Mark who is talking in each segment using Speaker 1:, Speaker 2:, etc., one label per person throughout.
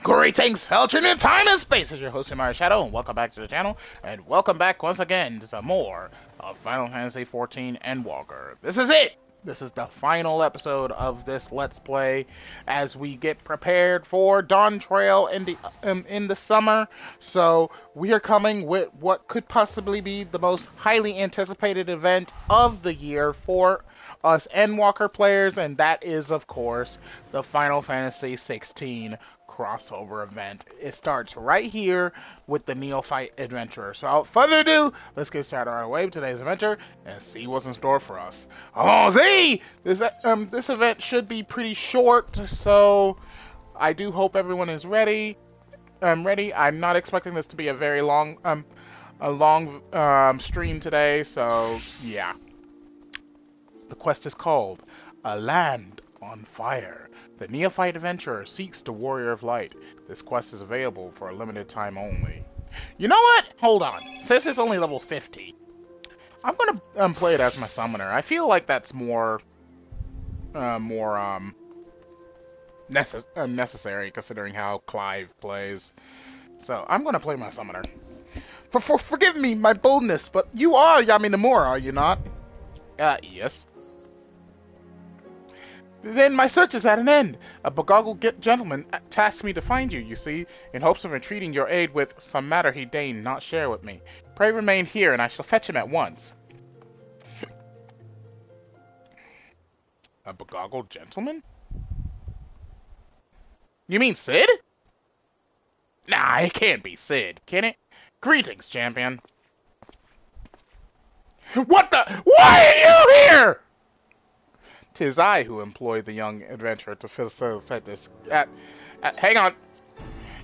Speaker 1: Greetings, children in time and space! It's your host, TheAmariaShadow, and welcome back to the channel, and welcome back once again to some more of Final Fantasy XIV Endwalker. This is it! This is the final episode of this Let's Play as we get prepared for Dawn Trail in the summer. So we are coming with what could possibly be the most highly anticipated event of the year for us Endwalker players, and that is, of course, the Final Fantasy XVI crossover event. It starts right here with the Neophyte Adventurer. So without further ado, let's get started right away with today's adventure and see what's in store for us. Allons-y! This event should be pretty short, so I do hope everyone is ready. I'm not expecting this to be a very long stream today, so yeah. The quest is called A Land on Fire. The Neophyte Adventurer seeks the Warrior of Light. This quest is available for a limited time only. You know what? Hold on. Since it's only level 50, I'm gonna play it as my summoner. I feel like that's more necessary considering how Clive plays. So I'm gonna play my summoner. Forgive me, my boldness, but you are Yami-Nomura, are you not? Yes. Then my search is at an end. A beguiled gentleman tasked me to find you, you see, in hopes of entreating your aid with some matter he deigned not share with me. Pray remain here, and I shall fetch him at once. A beguiled gentleman? You mean Sid? Nah, it can't be Sid, can it? Greetings, champion. What the? Why are you here? 'Tis I who employed the young adventurer to facilitate this. Hang on.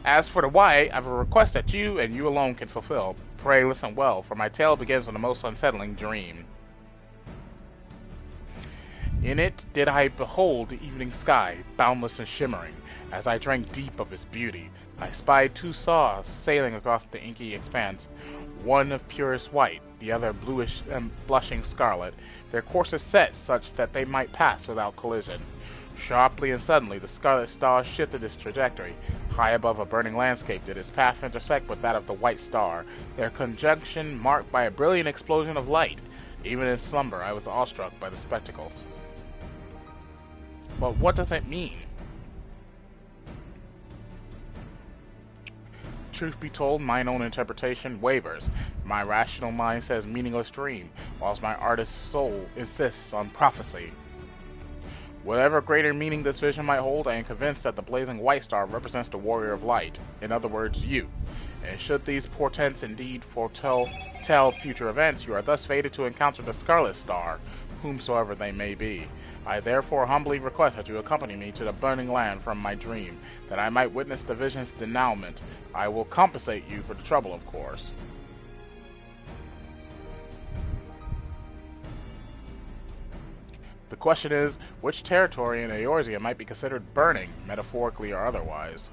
Speaker 1: As for the why, I have a request that you and you alone can fulfill. Pray listen well, for my tale begins with a most unsettling dream. In it did I behold the evening sky, boundless and shimmering. As I drank deep of its beauty, I spied two saws sailing across the inky expanse, one of purest white, the other bluish and blushing scarlet, their courses set such that they might pass without collision. Sharply and suddenly the scarlet star shifted its trajectory. High above a burning landscape did its path intersect with that of the white star, their conjunction marked by a brilliant explosion of light. Even in slumber I was awestruck by the spectacle. But what does it mean? Truth be told, mine own interpretation wavers. My rational mind says meaningless dream, whilst my artist's soul insists on prophecy. Whatever greater meaning this vision might hold, I am convinced that the blazing white star represents the Warrior of Light, in other words, you. And should these portents indeed foretell future events, you are thus fated to encounter the Scarlet Star, whomsoever they may be. I therefore humbly request that you accompany me to the burning land from my dream, that I might witness the vision's denouement. I will compensate you for the trouble, of course. The question is, which territory in Eorzea might be considered burning, metaphorically or otherwise?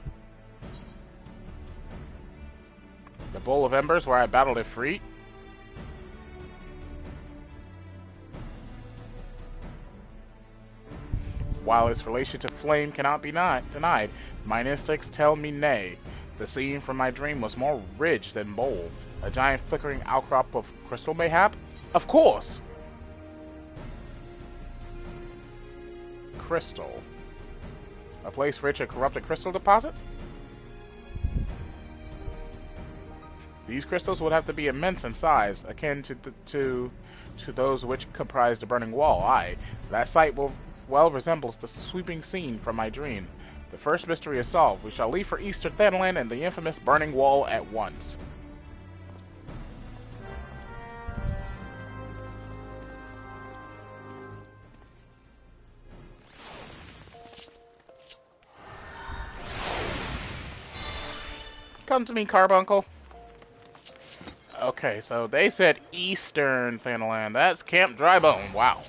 Speaker 1: The Bowl of Embers, where I battled Ifrit? While its relation to flame cannot be denied, mine instincts tell me nay. The scene from my dream was more ridge than bowl. A giant flickering outcrop of crystal, mayhap? Of course! Crystal. A place rich in corrupted crystal deposits? These crystals would have to be immense in size, akin to those which comprise the burning wall. Aye, that sight well resembles the sweeping scene from my dream. The first mystery is solved. We shall leave for Easter Thanalan and the infamous burning wall at once. Come to me, Carbuncle. Okay, so they said Eastern Thanalan. That's Camp Drybone. Wow.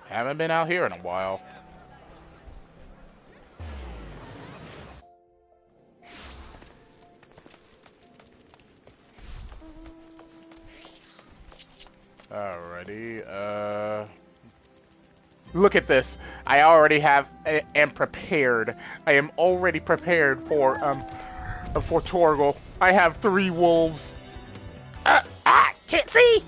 Speaker 1: Haven't been out here in a while. Alrighty, Look at this. I already am prepared. I am already prepared for Torgal. I have 3 wolves. Can't see.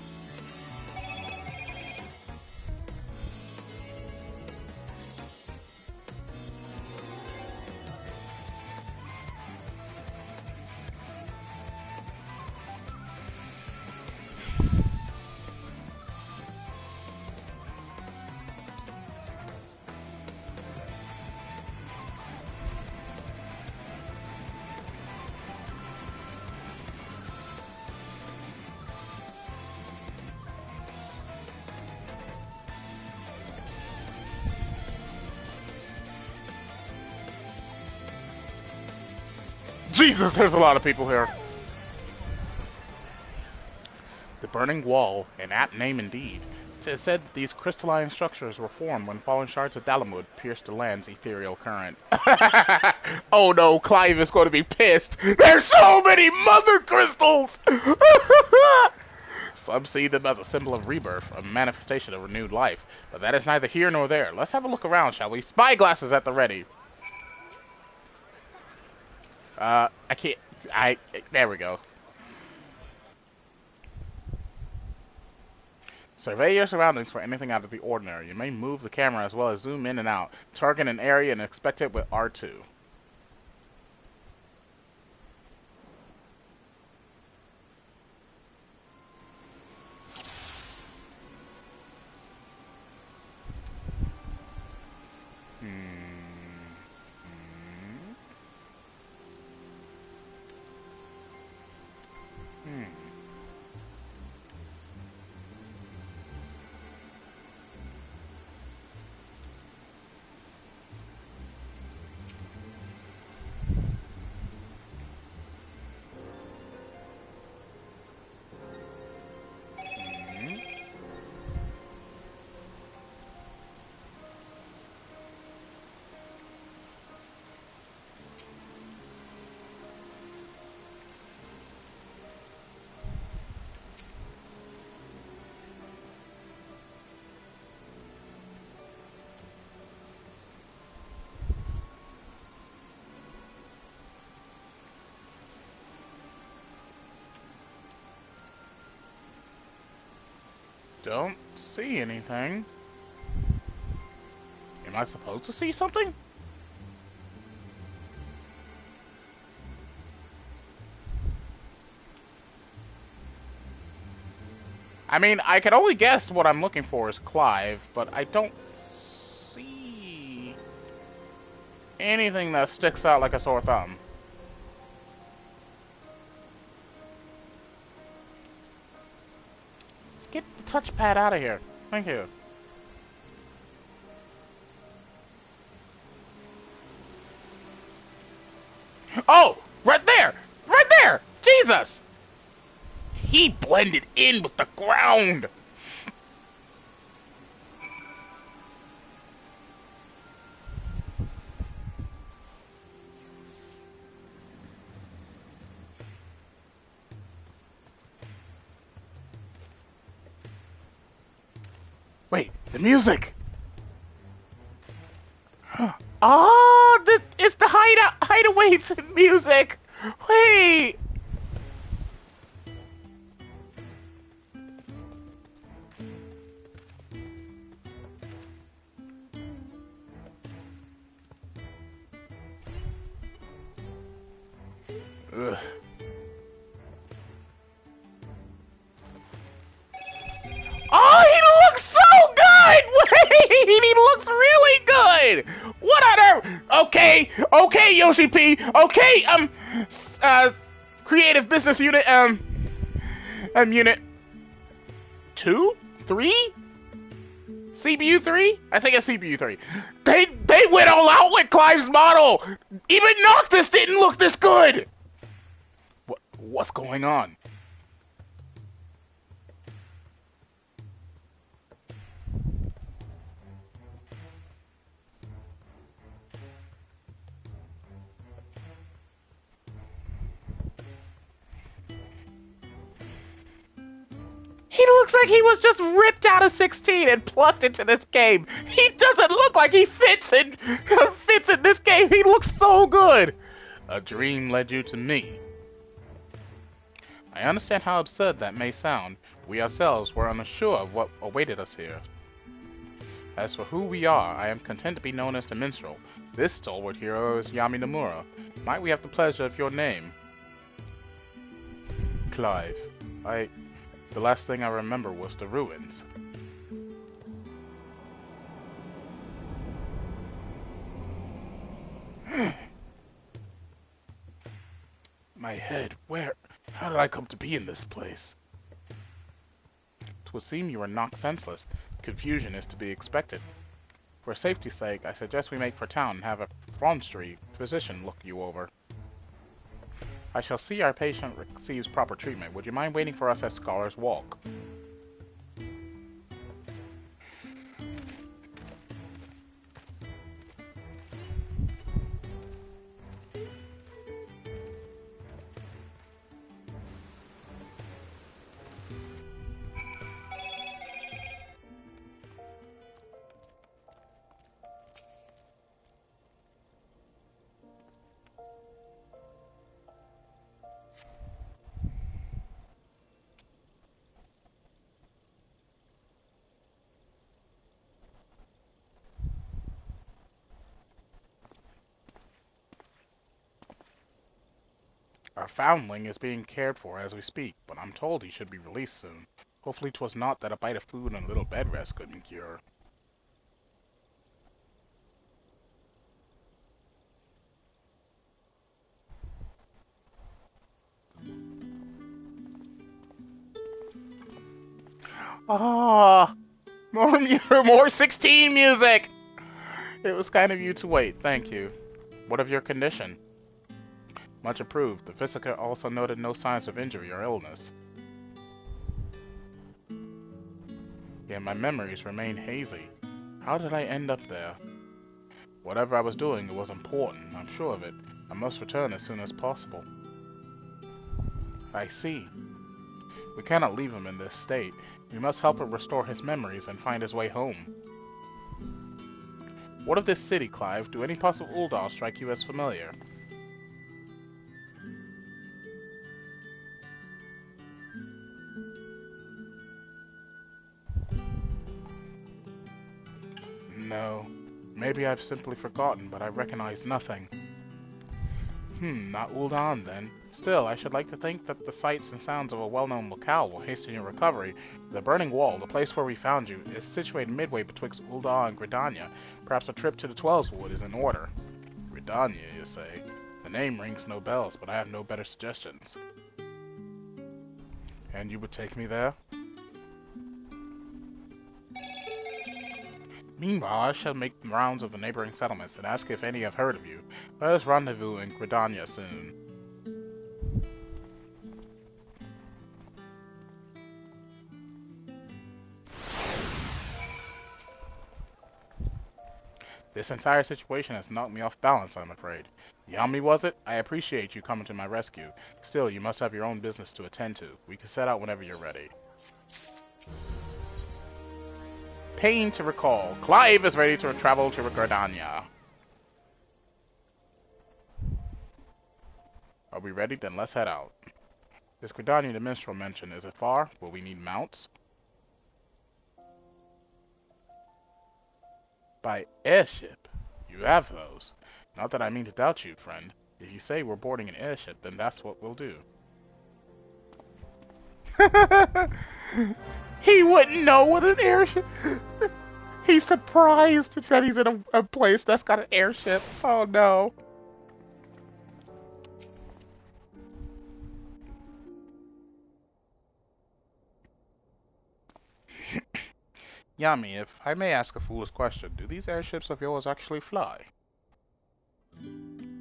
Speaker 1: Jesus, there's a lot of people here. The Burning Wall, an apt name indeed. It is said that these crystalline structures were formed when falling shards of Dalamud pierced the land's ethereal current. Oh no, Clive is going to be pissed. There's so many mother crystals! Some see them as a symbol of rebirth, a manifestation of renewed life. But that is neither here nor there. Let's have a look around, shall we? Spyglasses at the ready. There we go. Survey your surroundings for anything out of the ordinary. You may move the camera as well as zoom in and out. Target an area and inspect it with R2. Don't see anything. Am I supposed to see something? I mean, I can only guess what I'm looking for is Clive, but I don't see anything that sticks out like a sore thumb. Get the touchpad out of here. Thank you. Oh! Right there! Right there! Jesus! He blended in with the ground! Wait, the music! Oh, it's the hideaway music! Wait! Ugh. Oh, he looks so good! Wait, he looks really good! What on earth? Okay, Yoshi P. Okay, creative business unit, unit 2? 3? CPU 3? I think it's CPU 3. They went all out with Clive's model! Even Noctis didn't look this good! What's going on? He looks like he was just ripped out of 16 and plucked into this game. He doesn't look like he fits in this game. He looks so good. A dream led you to me. I understand how absurd that may sound. We ourselves were unsure of what awaited us here. As for who we are, I am content to be known as the Minstrel. This stalwart hero is Yami Nomura. Might we have the pleasure of your name? Clive. The last thing I remember was the ruins. My head, how did I come to be in this place? 'Twould seem you were knocked senseless. Confusion is to be expected. For safety's sake, I suggest we make for town and have a Frondstry physician look you over. I shall see our patient receives proper treatment. Would you mind waiting for us at Scholar's Walk? Our foundling is being cared for as we speak, but I'm told he should be released soon. Hopefully 'twas not that a bite of food and a little bed rest couldn't cure. Ah, more 16 music! It was kind of you to wait, thank you. What of your condition? Much improved. The visitor also noted no signs of injury or illness. Yet my memories remain hazy. How did I end up there? Whatever I was doing, it was important, I'm sure of it. I must return as soon as possible. I see. We cannot leave him in this state. We must help him restore his memories and find his way home. What of this city, Clive? Do any possible Uldar strike you as familiar? No. Maybe I've simply forgotten, but I recognize nothing. Not Ul'dan then. Still, I should like to think that the sights and sounds of a well-known locale will hasten your recovery. The Burning Wall, the place where we found you, is situated midway betwixt Ul'dan and Gridania. Perhaps a trip to the Twelves Wood is in order. Gridania, you say? The name rings no bells, but I have no better suggestions. And you would take me there? Meanwhile, I shall make the rounds of the neighboring settlements and ask if any have heard of you. Let us rendezvous in Gridania soon. This entire situation has knocked me off balance, I'm afraid. Yami, was it? I appreciate you coming to my rescue. Still, you must have your own business to attend to. We can set out whenever you're ready. Pain to recall. Clive is ready to travel to Gridania. Are we ready? Then let's head out. This Gridania the Minstrel mentioned, is it far? Will we need mounts? By airship? You have those. Not that I mean to doubt you, friend. If you say we're boarding an airship, then that's what we'll do. He wouldn't know what an airship... He's surprised that he's in a place that's got an airship. Oh no. Yami, if I may ask a foolish question, do these airships of yours actually fly?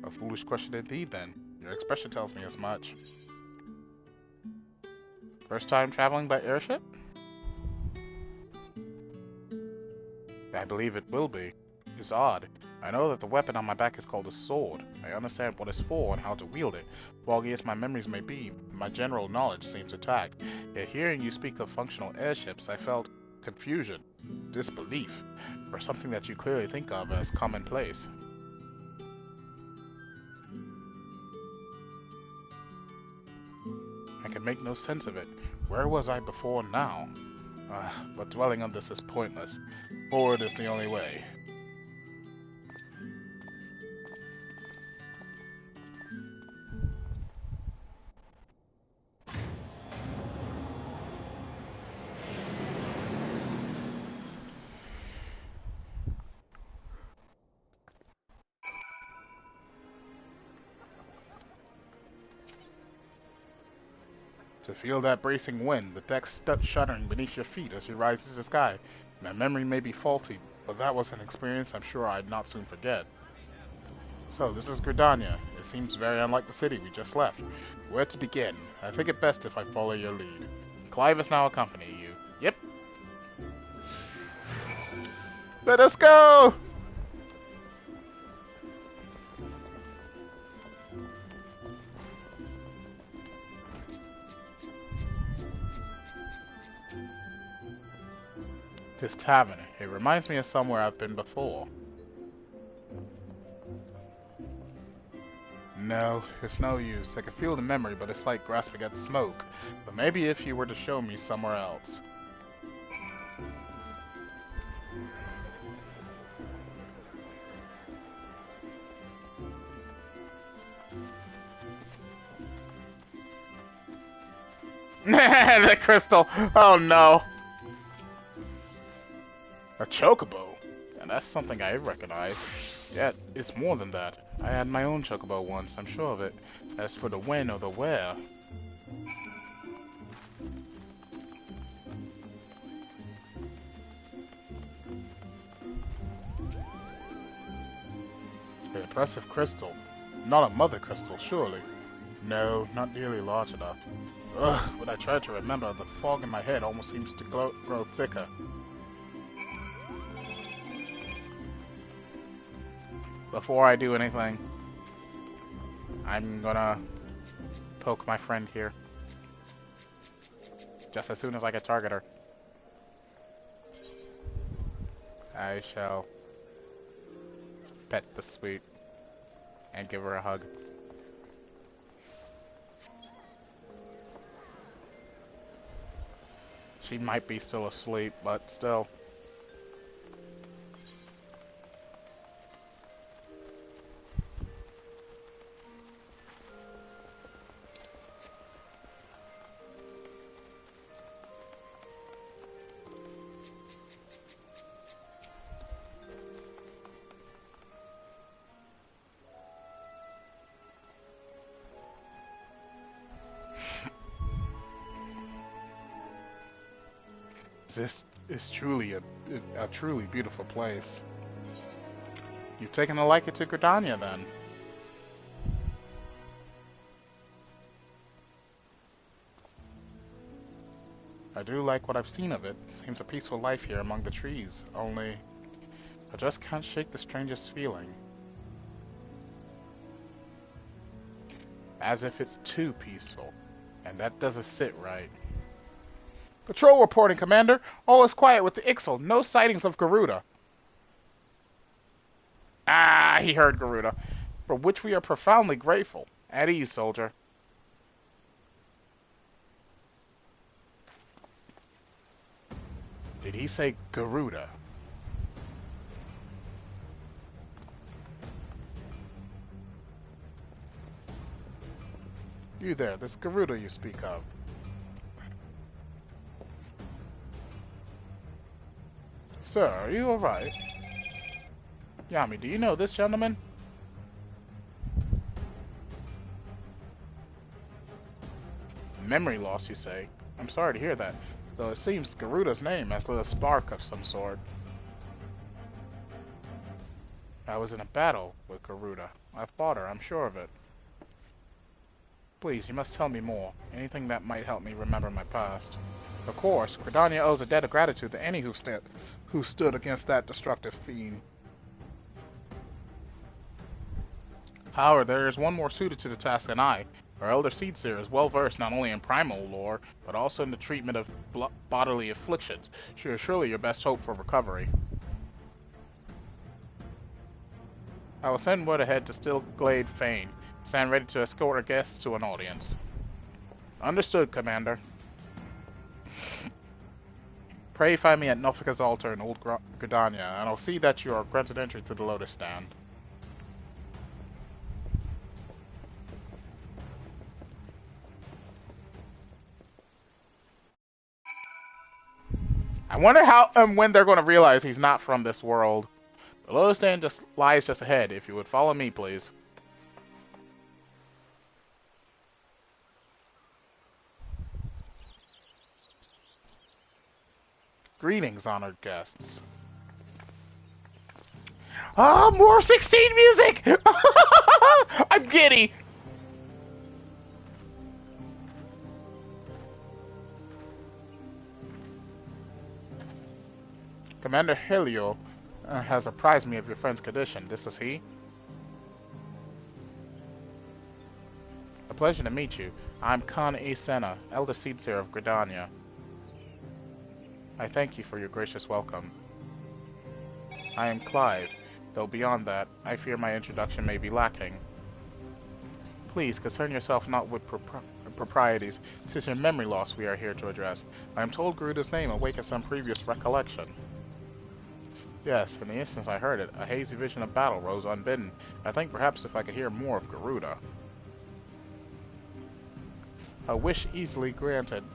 Speaker 1: A foolish question indeed, then. Your expression tells me as much. First time traveling by airship? I believe it will be. It's odd. I know that the weapon on my back is called a sword. I understand what it's for and how to wield it. Foggy as my memories may be, my general knowledge seems intact. Yet hearing you speak of functional airships, I felt confusion, disbelief, for something that you clearly think of as commonplace. I can make no sense of it. Where was I before now? But dwelling on this is pointless. Forward is the only way. To feel that bracing wind, the deck shuddering beneath your feet as you rise to the sky. My memory may be faulty, but that was an experience I'm sure I'd not soon forget. So, this is Gridania. It seems very unlike the city we just left. Where to begin? I think it best if I follow your lead. Clive is now accompanying you. Yep. Let us go! This tavern, it reminds me of somewhere I've been before. No, it's no use. I can feel the memory, but it's like grasping at smoke. But maybe if you were to show me somewhere else. The crystal! Oh no! A chocobo? And that's something I recognize. Yet, it's more than that. I had my own chocobo once, I'm sure of it. As for the when or the where... An impressive crystal. Not a mother crystal, surely. No, not nearly large enough. Ugh, when I try to remember, the fog in my head almost seems to grow thicker. Before I do anything, I'm gonna poke my friend here. Just as soon as I can target her. I shall pet the sweet and give her a hug. She might be still asleep, but still. This is truly a truly beautiful place. You've taken a liking to Gridania, then? I do like what I've seen of it. Seems a peaceful life here among the trees, only I just can't shake the strangest feeling. As if it's too peaceful, and that doesn't sit right. Patrol reporting, Commander. All is quiet with the Ixal. No sightings of Garuda. Ah, he heard Garuda, for which we are profoundly grateful. At ease, soldier. Did he say Garuda? You there, this Garuda you speak of. Sir, are you alright? Yami, do you know this gentleman? Memory loss, you say? I'm sorry to hear that, though it seems Garuda's name has lit a spark of some sort. I was in a battle with Garuda. I fought her, I'm sure of it. Please, you must tell me more. Anything that might help me remember my past. Of course, Gridania owes a debt of gratitude to any who stood against that destructive fiend. However, there is one more suited to the task than I. Our elder Seedseer is well versed not only in primal lore, but also in the treatment of bodily afflictions. She is surely your best hope for recovery. I will send word ahead to Stillglade Fane. Stand ready to escort our guests to an audience. Understood, Commander. Pray find me at Nofika's altar in Old Gridania, and I'll see that you are granted entry to the Lotus Stand. I wonder how when they're going to realize he's not from this world. The Lotus Stand lies just ahead. If you would follow me, please. Greetings, honored guests. Ah, more 16 music! I'm giddy! Commander Helio has apprised me of your friend's condition. This is he? A pleasure to meet you. I'm Khan Asena, Elder Seedseer of Gridania. I thank you for your gracious welcome. I am Clive, though beyond that, I fear my introduction may be lacking. Please, concern yourself not with proprieties. It is your memory loss we are here to address. I am told Garuda's name awakens some previous recollection. Yes, in the instance I heard it, a hazy vision of battle rose unbidden. I think perhaps if I could hear more of Garuda. A wish easily granted.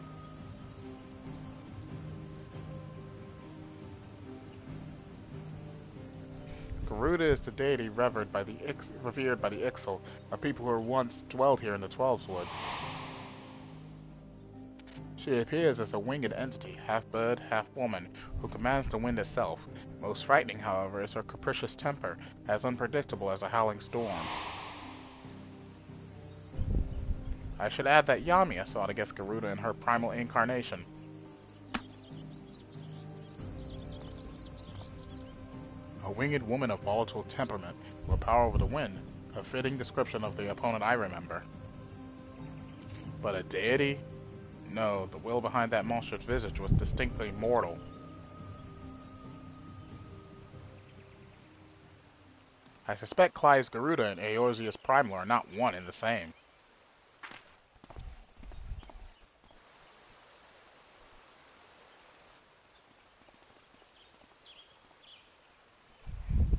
Speaker 1: Garuda is the deity revered by the Ixal, a people who once dwelled here in the Twelveswood. She appears as a winged entity, half bird, half woman, who commands the wind itself. Most frightening, however, is her capricious temper, as unpredictable as a howling storm. I should add that Yamiya sought against Garuda in her primal incarnation. A winged woman of volatile temperament, with power over the wind, a fitting description of the opponent I remember. But a deity? No, the will behind that monstrous visage was distinctly mortal. I suspect Clive's Garuda and Eorzea's Primal are not one and the same.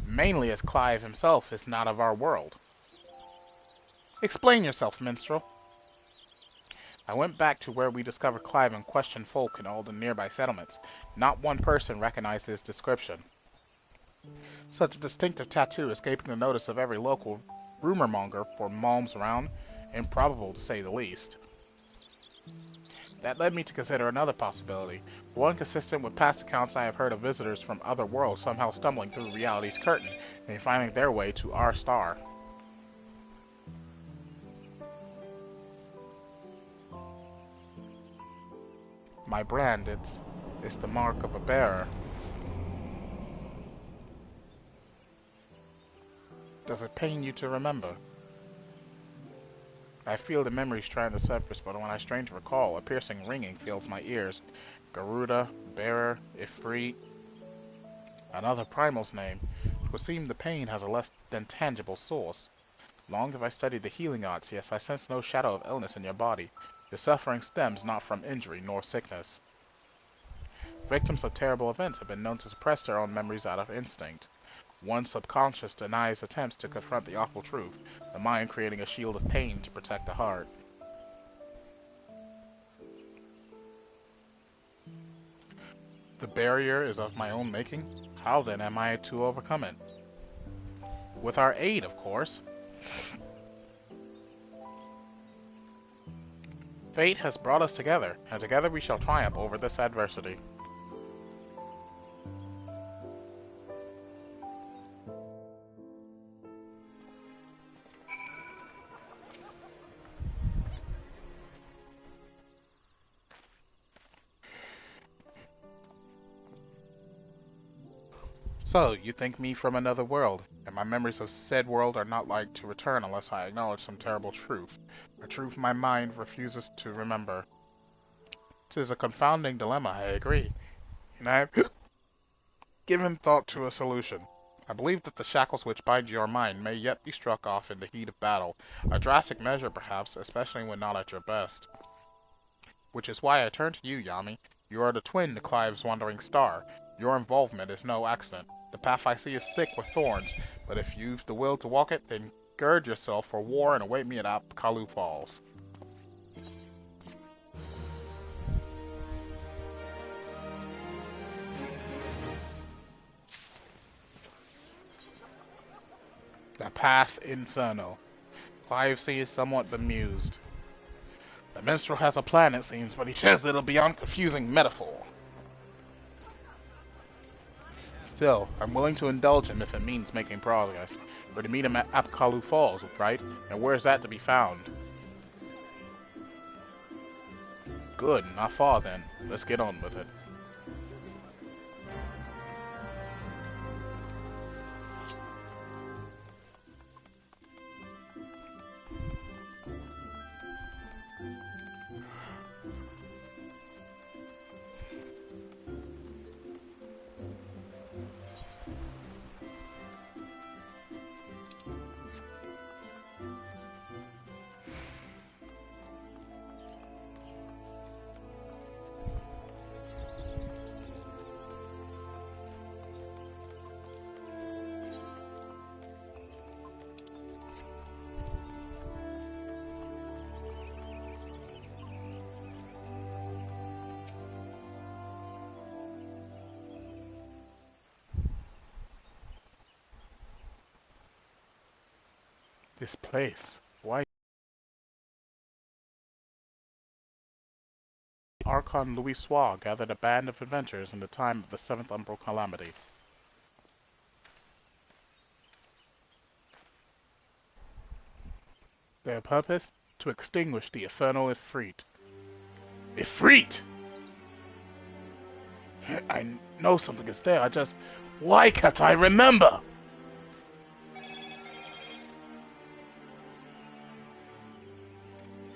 Speaker 1: Mainly as Clive himself is not of our world. Explain yourself, minstrel. I went back to where we discovered Clive and questioned folk in all the nearby settlements. Not one person recognized his description. Such a distinctive tattoo escaping the notice of every local rumor monger for malms around, improbable to say the least. That led me to consider another possibility, one consistent with past accounts I have heard of visitors from other worlds somehow stumbling through reality's curtain and finding their way to our star. My brand, it's the mark of a bearer. Does it pain you to remember? I feel the memories trying to surface, but when I strain to recall, a piercing ringing fills my ears. Garuda, Bearer, Ifrit, another primal's name. It would seem the pain has a less than tangible source. Long have I studied the healing arts, yes, I sense no shadow of illness in your body. Your suffering stems not from injury nor sickness. Victims of terrible events have been known to suppress their own memories out of instinct. One's subconscious denies attempts to confront the awful truth, the mind creating a shield of pain to protect the heart. The barrier is of my own making? How then am I to overcome it? With our aid, of course. Fate has brought us together, and together we shall triumph over this adversity. So, you think me from another world? and my memories of said world are not like to return unless I acknowledge some terrible truth. A truth my mind refuses to remember. 'Tis a confounding dilemma, I agree, and I have given thought to a solution. I believe that the shackles which bind your mind may yet be struck off in the heat of battle. A drastic measure, perhaps, especially when not at your best. Which is why I turn to you, Yami. You are the twin to Clive's wandering star. Your involvement is no accident. The path I see is thick with thorns, but if you've the will to walk it, then gird yourself for war and await me at Apkalu Falls. The Path Inferno. Clive seems somewhat bemused. The minstrel has a plan, it seems, but he says it'll be beyond confusing metaphor. Still, I'm willing to indulge him if it means making progress. We're to meet him at Apkalu Falls, right? And where's that to be found? Good, not far then. Let's get on with it. This place. Why? Archon Louis Soir gathered a band of adventurers in the time of the Seventh Umbral Calamity. Their purpose? To extinguish the infernal Ifrit. Ifrit! I know something is there, Why can't I remember?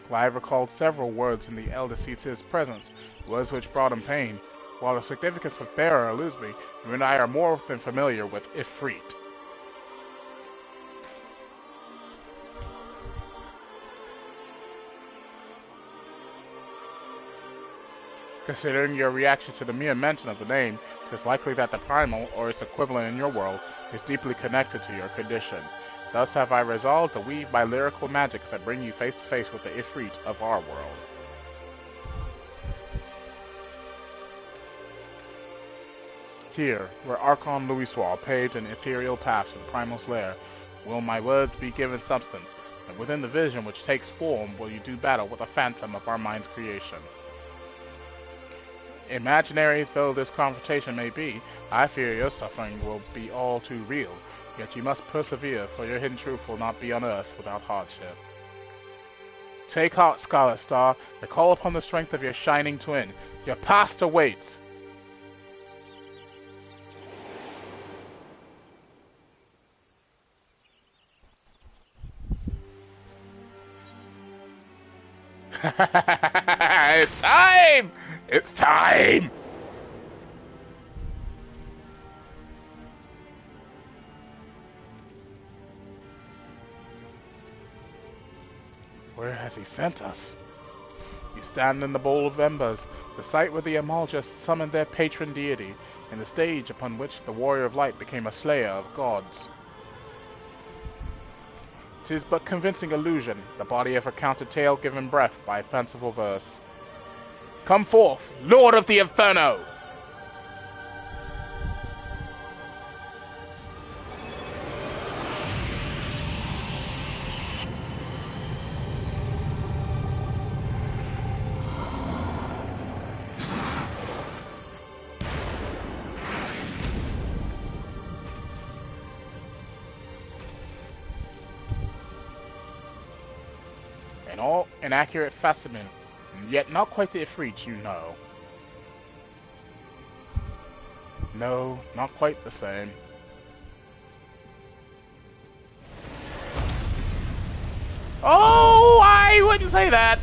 Speaker 1: Clive recalled several words in the elder Ceta's presence, words which brought him pain. While the significance of bearer eludes me, you and I are more than familiar with Ifrit. Considering your reaction to the mere mention of the name, it is likely that the primal, or its equivalent in your world, is deeply connected to your condition. Thus have I resolved to weave my lyrical magics that bring you face to face with the Ifrit of our world. Here, where Archon Louis Soir paved an ethereal path to the primal's lair, will my words be given substance, and within the vision which takes form will you do battle with the phantom of our mind's creation. Imaginary though this confrontation may be, I fear your suffering will be all too real. Yet you must persevere, for your hidden truth will not be unearthed without hardship. Take heart, Scarlet Star, and call upon the strength of your shining twin. Your past awaits. It's time! It's time! Where has he sent us? You stand in the bowl of embers, the site where the Amalja summoned their patron deity, and the stage upon which the warrior of light became a slayer of gods. 'Tis but convincing illusion, the body of a recounted tale given breath by fanciful verse. Come forth, Lord of the Inferno! An accurate specimen, yet not quite the Ifrit you know. No, not quite the same. wouldn't say that.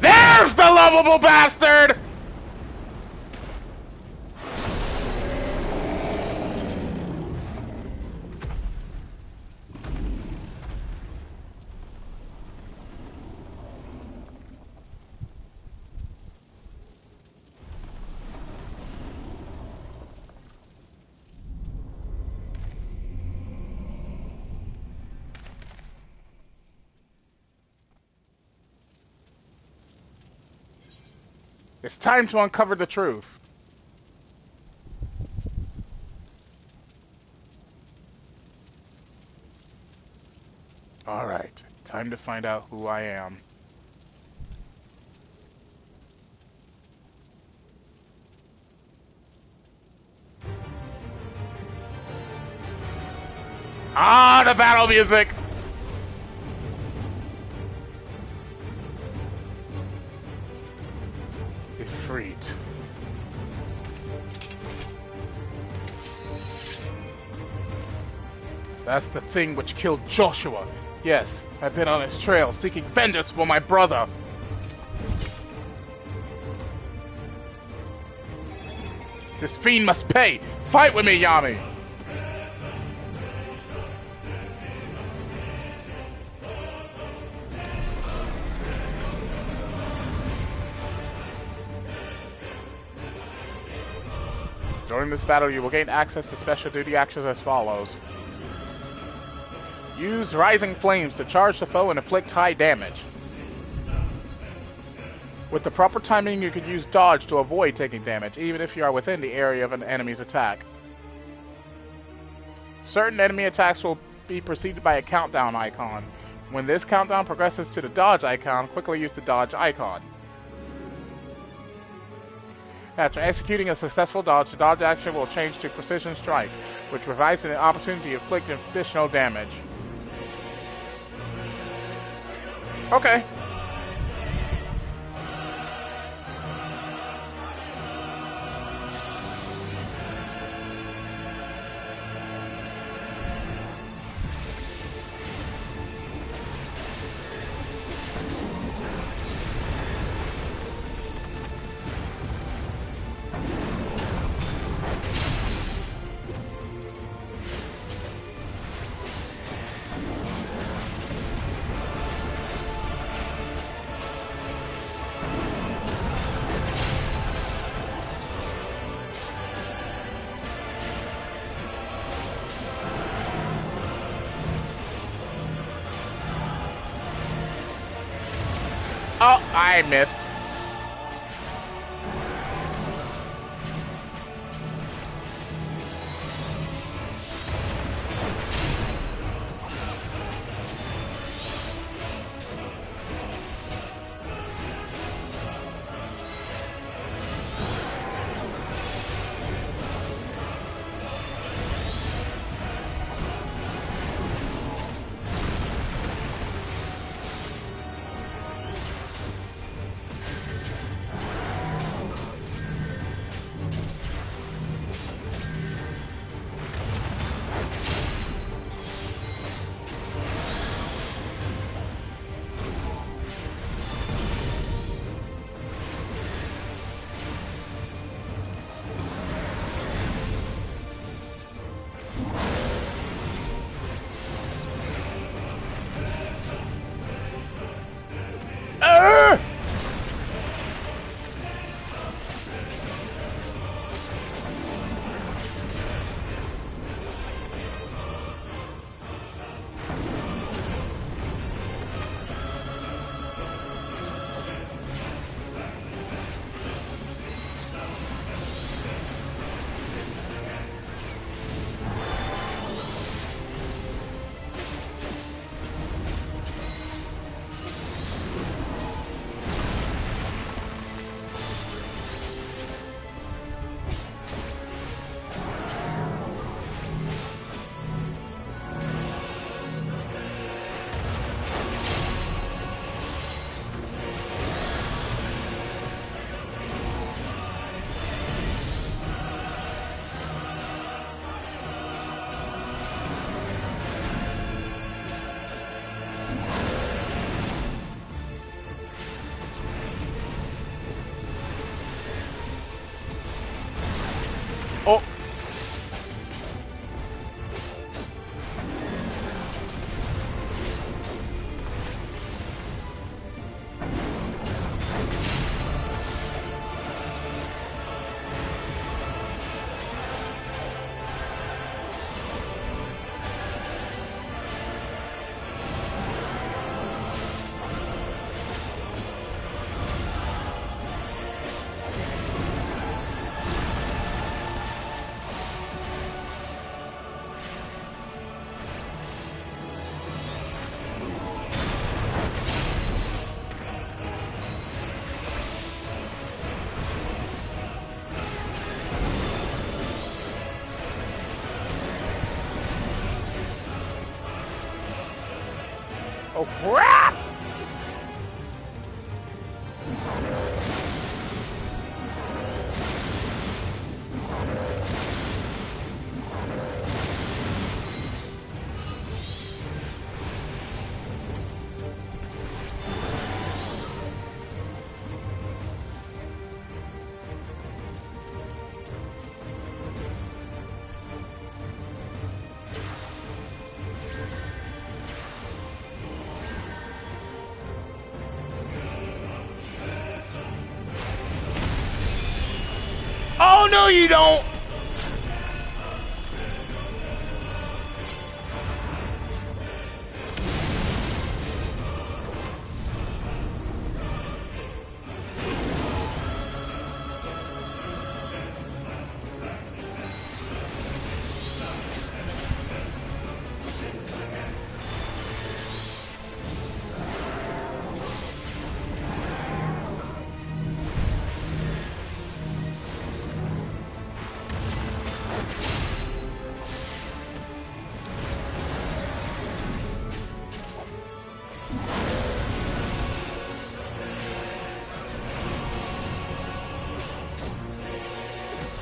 Speaker 1: There's the lovable bastard! It's time to uncover the truth. Alright, time to find out who I am. Ah, the battle music! Ifrit. That's the thing which killed Joshua. Yes, I've been on his trail, seeking vengeance for my brother. This fiend must pay! Fight with me, Yami! During this battle, you will gain access to special duty actions as follows. Use Rising Flames to charge the foe and inflict high damage. With the proper timing, you can use Dodge to avoid taking damage, even if you are within the area of an enemy's attack. Certain enemy attacks will be preceded by a countdown icon. When this countdown progresses to the Dodge icon, quickly use the Dodge icon. After executing a successful dodge, the dodge action will change to Precision Strike, which provides an opportunity to inflict additional damage. Okay. Oh, I missed. Oh. Oh crap! Oh no, you don't!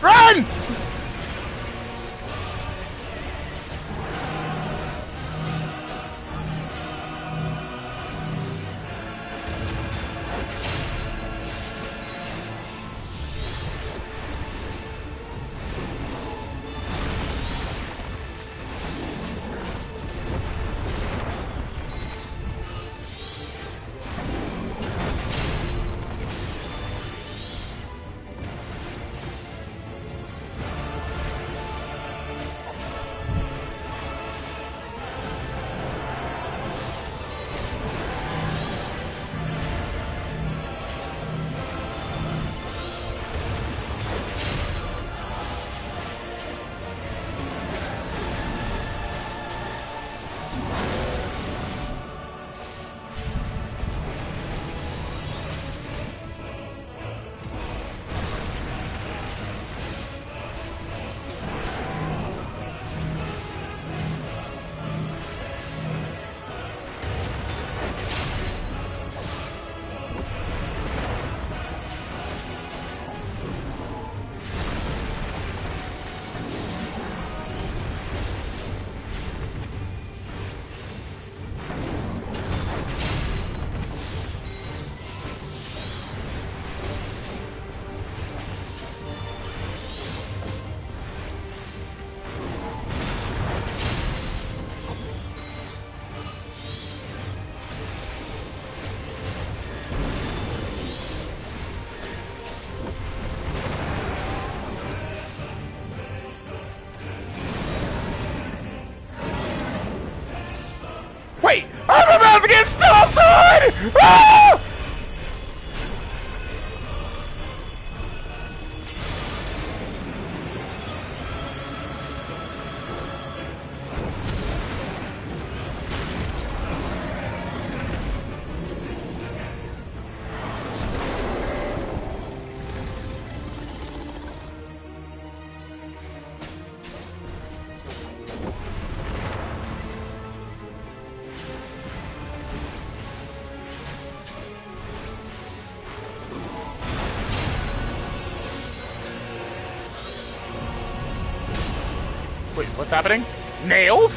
Speaker 1: Run! Wait! I'm about to get stomped on! Ah! Wait, what's happening? Nails?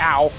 Speaker 1: Ow.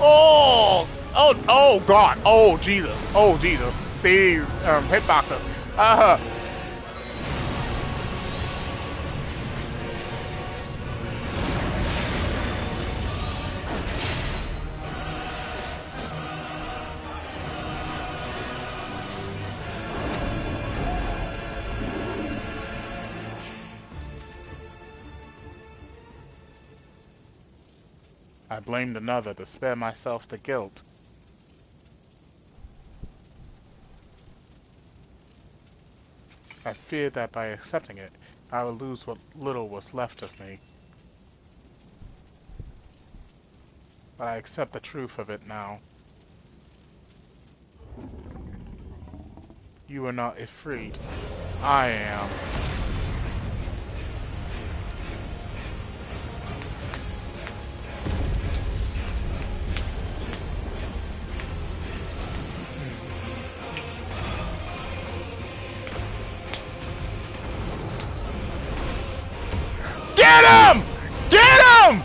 Speaker 1: Oh! Oh! Oh God! Oh Jesus! Oh Jesus! These hitboxes. I blamed another to spare myself the guilt. I feared that by accepting it, I would lose what little was left of me. But I accept the truth of it now. You are not Ifrit. I am. Get him! Get him!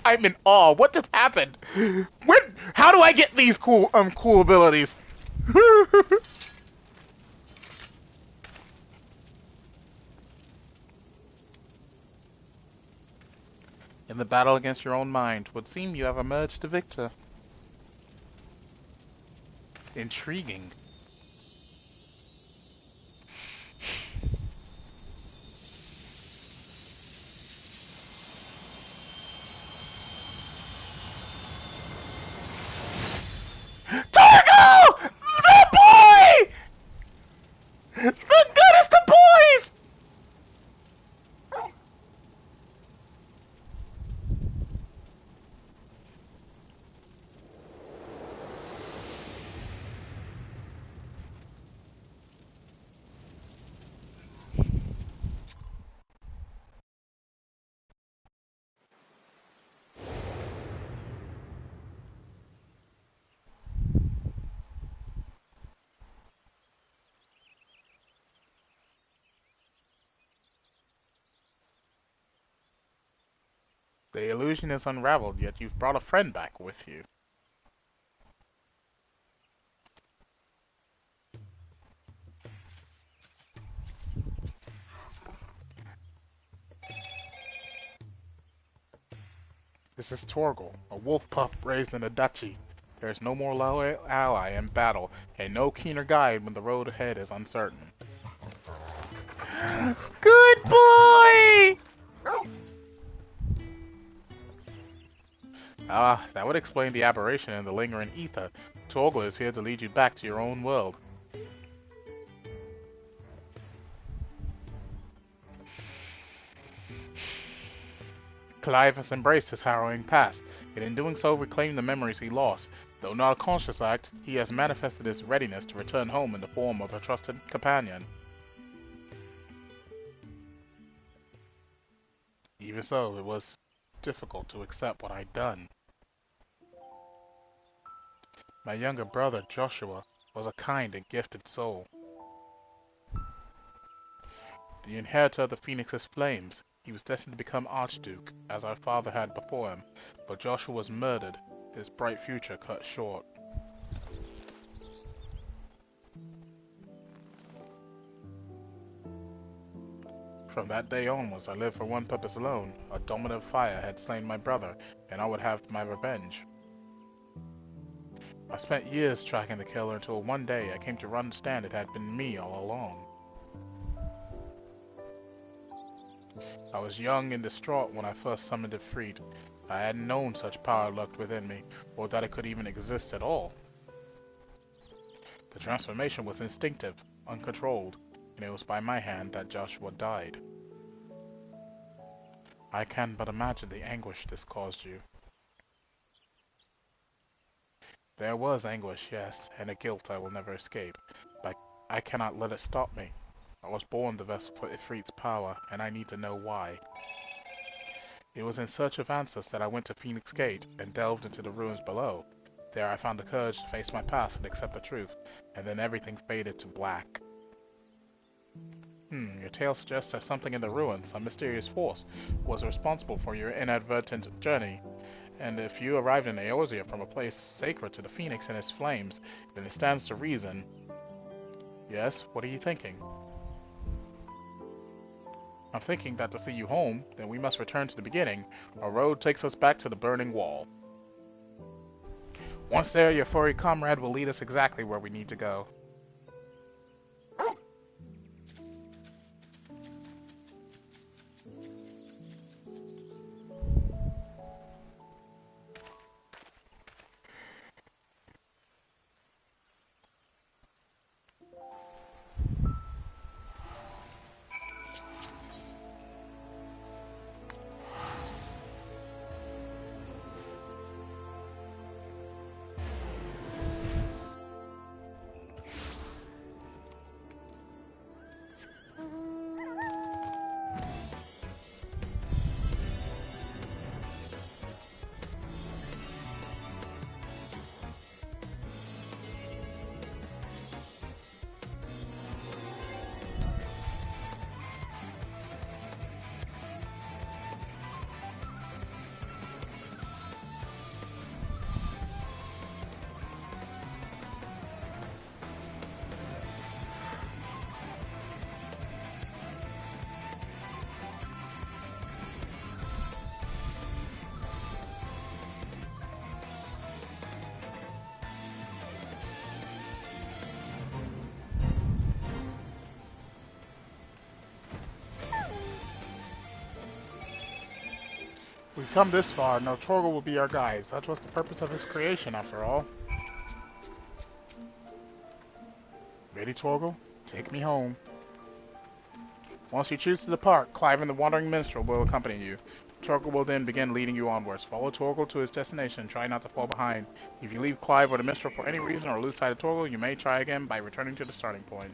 Speaker 1: I'm in awe. What just happened? How do I get these cool abilities? In the battle against your own mind, would seem you have emerged a victor. Intriguing. Torgo! The boy! The goodest of boys! The illusion is unraveled, yet you've brought a friend back with you. This is Torgal, a wolf pup raised in a duchy. There is no more loyal ally in battle, and no keener guide when the road ahead is uncertain. Good boy! Ah, that would explain the aberration in the lingering ether. Torgal is here to lead you back to your own world. Clive has embraced his harrowing past, and in doing so reclaimed the memories he lost. Though not a conscious act, he has manifested his readiness to return home in the form of a trusted companion. Even so, it was difficult to accept what I'd done. My younger brother, Joshua, was a kind and gifted soul. The inheritor of the Phoenix's flames, he was destined to become Archduke, as our father had before him, but Joshua was murdered, his bright future cut short. From that day onwards, I lived for one purpose alone. A dominant fire had slain my brother, and I would have my revenge. I spent years tracking the killer until one day I came to understand it had been me all along. I was young and distraught when I first summoned Ifrit. I hadn't known such power lurked within me, or that it could even exist at all. The transformation was instinctive, uncontrolled, and it was by my hand that Joshua died. I can but imagine the anguish this caused you. There was anguish, yes, and a guilt I will never escape, but I cannot let it stop me. I was born the vessel for Ifrit's power, and I need to know why. It was in search of answers that I went to Phoenix Gate and delved into the ruins below. There I found the courage to face my past and accept the truth, and then everything faded to black. Your tale suggests that something in the ruins, some mysterious force, was responsible for your inadvertent journey. And if you arrived in Eorzea from a place sacred to the Phoenix and its flames, then it stands to reason. Yes, what are you thinking? I'm thinking that to see you home, then we must return to the beginning. Our road takes us back to the burning wall. Once there, your furry comrade will lead us exactly where we need to go. We've come this far, now Torgal will be our guide. That was the purpose of his creation, after all. Ready, Torgal? Take me home. Once you choose to depart, Clive and the Wandering Minstrel will accompany you. Torgal will then begin leading you onwards. Follow Torgal to his destination and try not to fall behind. If you leave Clive or the Minstrel for any reason or lose sight of Torgal, you may try again by returning to the starting point.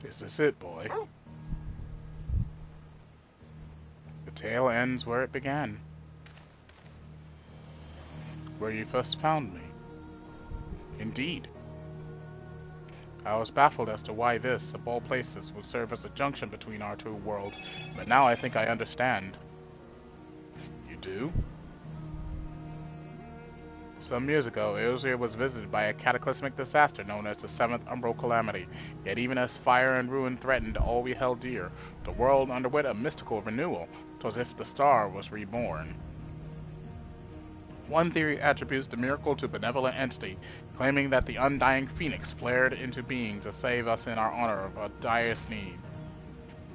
Speaker 1: Is this it, boy? The tale ends where it began. Where you first found me. Indeed. I was baffled as to why this, of all places, would serve as a junction between our two worlds, but now I think I understand. You do? Some years ago, Eorzea was visited by a cataclysmic disaster known as the Seventh Umbral Calamity. Yet even as fire and ruin threatened all we held dear, the world underwent a mystical renewal. 'Twas as if the star was reborn. One theory attributes the miracle to a benevolent entity, claiming that the undying phoenix flared into being to save us in our honor of our direst need.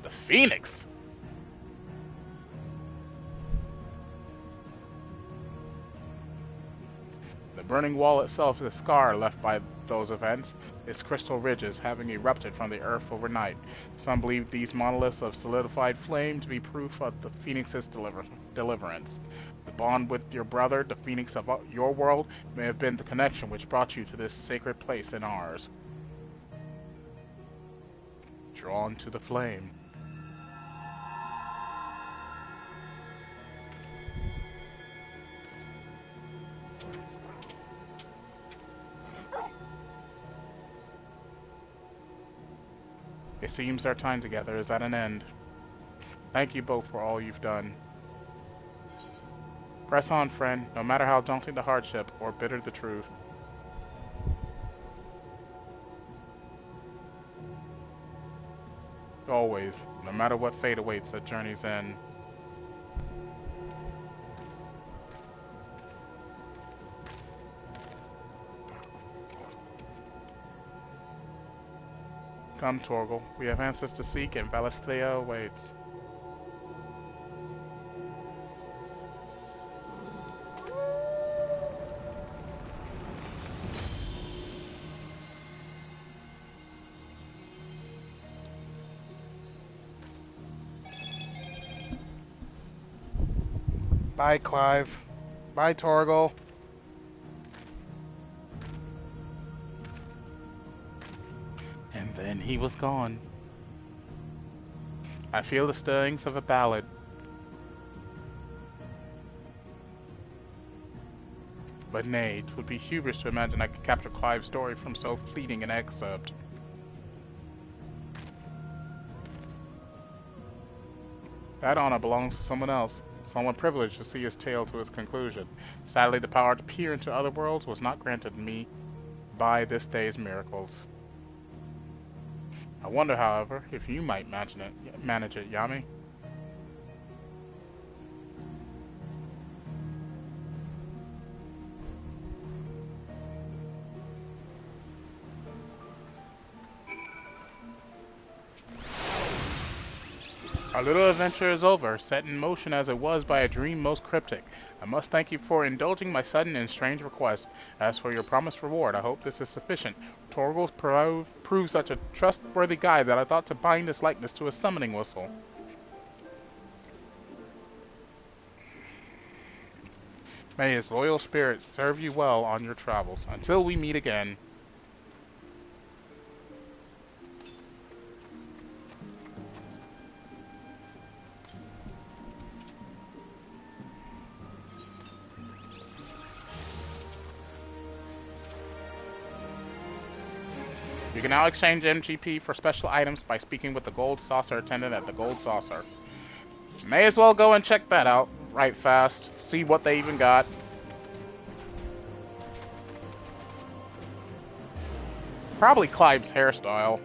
Speaker 1: The phoenix? The burning wall itself is a scar left by those events, its crystal ridges having erupted from the earth overnight. Some believe these monoliths of solidified flame to be proof of the phoenix's deliverance. The bond with your brother, the phoenix of your world, may have been the connection which brought you to this sacred place in ours. Drawn to the flame. It seems our time together is at an end. Thank you both for all you've done. Press on, friend, no matter how daunting the hardship or bitter the truth. Always, no matter what fate awaits at journey's end. Come, Torgal. We have answers to seek, and Valisthea awaits. Bye, Clive. Bye, Torgal. And then he was gone. I feel the stirrings of a ballad. But nay, it would be hubris to imagine I could capture Clive's story from so fleeting an excerpt. That honor belongs to someone else. Someone privileged to see his tale to its conclusion. Sadly, the power to peer into other worlds was not granted me by this day's miracles. I wonder, however, if you might manage it, Yami. Our little adventure is over, set in motion as it was by a dream most cryptic. I must thank you for indulging my sudden and strange request. As for your promised reward, I hope this is sufficient. Torgal proved such a trustworthy guide that I thought to bind this likeness to a summoning whistle. May his loyal spirit serve you well on your travels. Until we meet again. You can now exchange MGP for special items by speaking with the Gold Saucer attendant at the Gold Saucer. May as well go and check that out right fast. See what they even got. Probably Clive's hairstyle.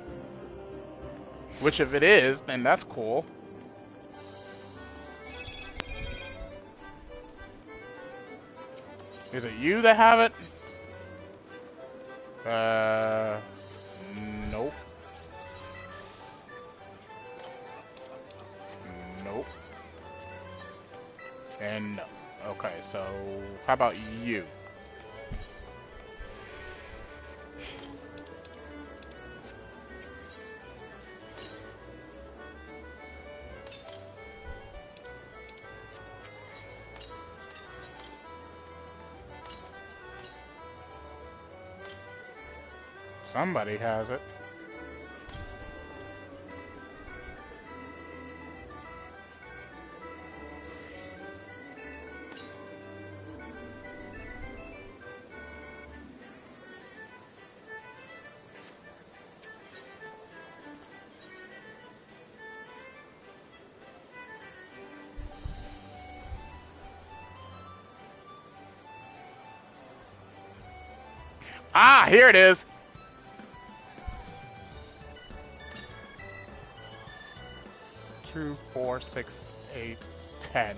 Speaker 1: Which if it is, then that's cool. Is it you that have it? Nope. Nope. And no. Okay, so how about you? Somebody has it. Ah, here it is. Two, 4, 6, 8, 10.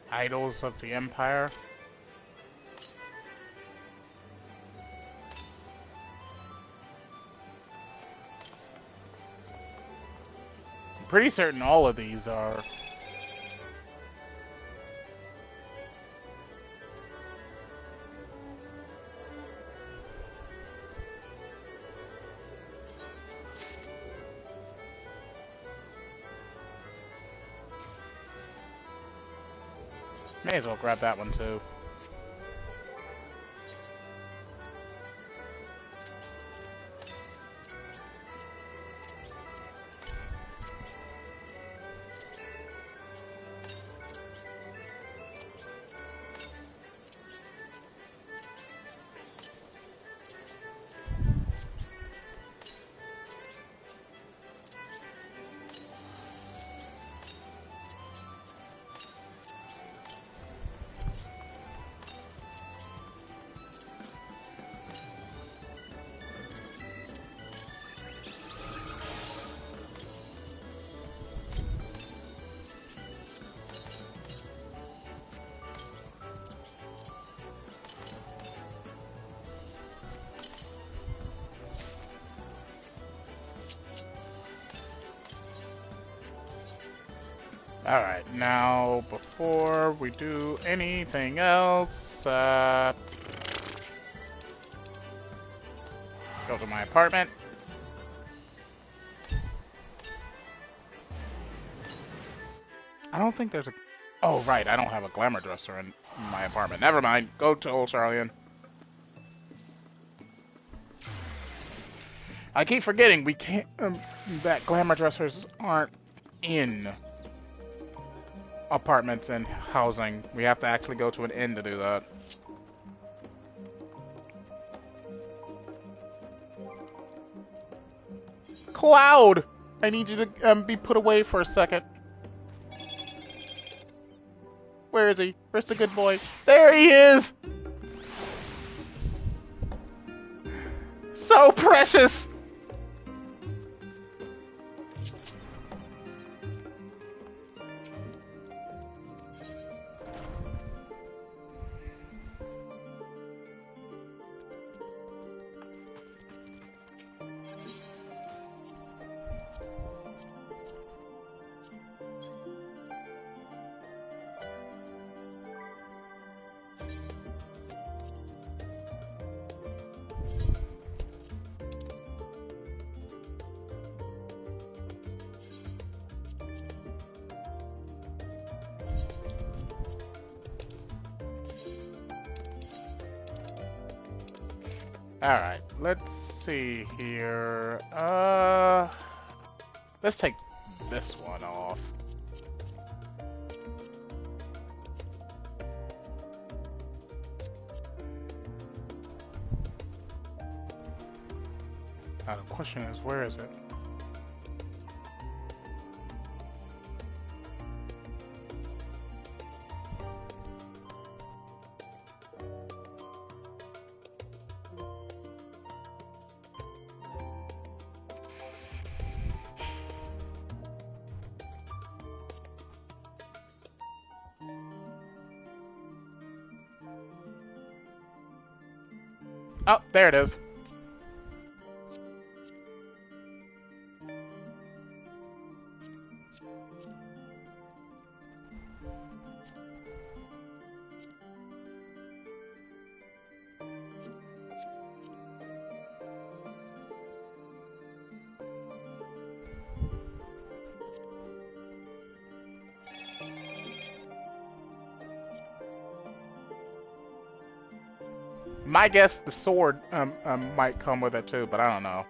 Speaker 1: Idols of the Empire. I'm pretty certain all of these are. May as well grab that one too. Alright, now before we do anything else, go to my apartment. I don't think there's a... Oh, right, I don't have a glamour dresser in my apartment. Never mind, go to Old Charlian. I keep forgetting we can't... that glamour dressers aren't in apartments and housing. We have to actually go to an inn to do that. Cloud! I need you to be put away for a second. Where is he? Where's the good boy? There he is! So precious! Alright, let's see here. Let's take this one off. Now the question is, where is it? Oh, there it is. My guess, the sword might come with it too, but I don't know.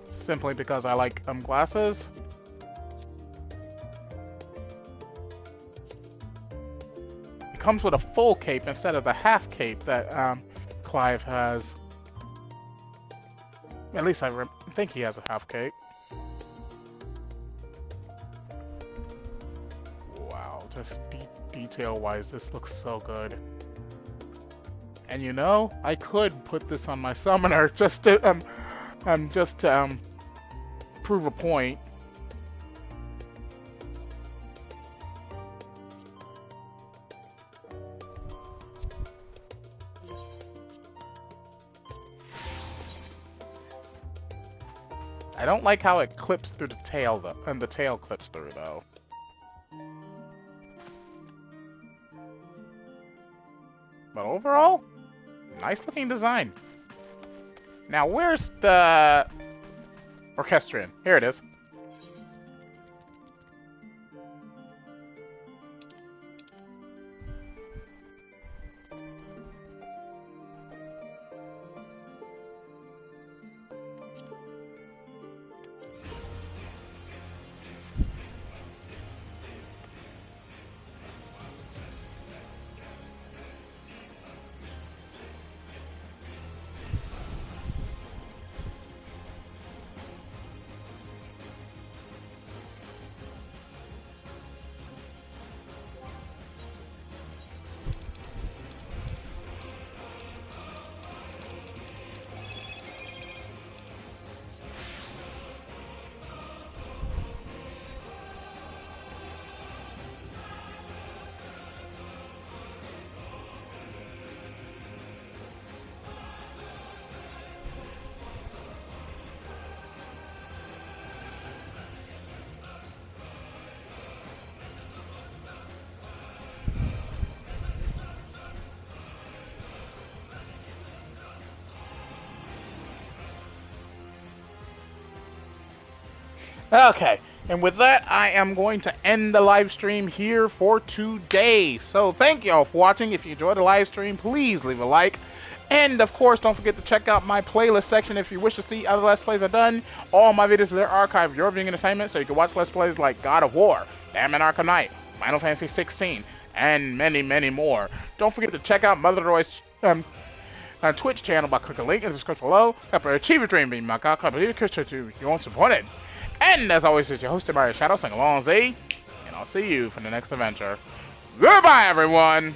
Speaker 1: Simply because I like glasses. It comes with a full cape instead of the half cape that Clive has. At least I think he has a half cape. Wow, just detail-wise, this looks so good. And you know, I could put this on my summoner just to prove a point. I don't like how it clips through the tail though, and the tail clips through though. But overall, nice looking design. Now where's the orchestrion? Here it is. Okay, and with that, I am going to end the live stream here for today. So thank you all for watching. If you enjoyed the live stream, please leave a like. And of course, don't forget to check out my playlist section if you wish to see other Let's Plays I've done. All my videos are there archived for your viewing and assignment, so you can watch Let's Plays like God of War, Batman Arkham Knight, Final Fantasy 16, and many, many more. Don't forget to check out Mother-Noroi's Twitch channel by clicking the link in the description below. Achieve your dream, my God, I believe you won't support it. And as always, it's your host, TheAmariaShadow, saying along Z, and I'll see you for the next adventure. Goodbye, everyone!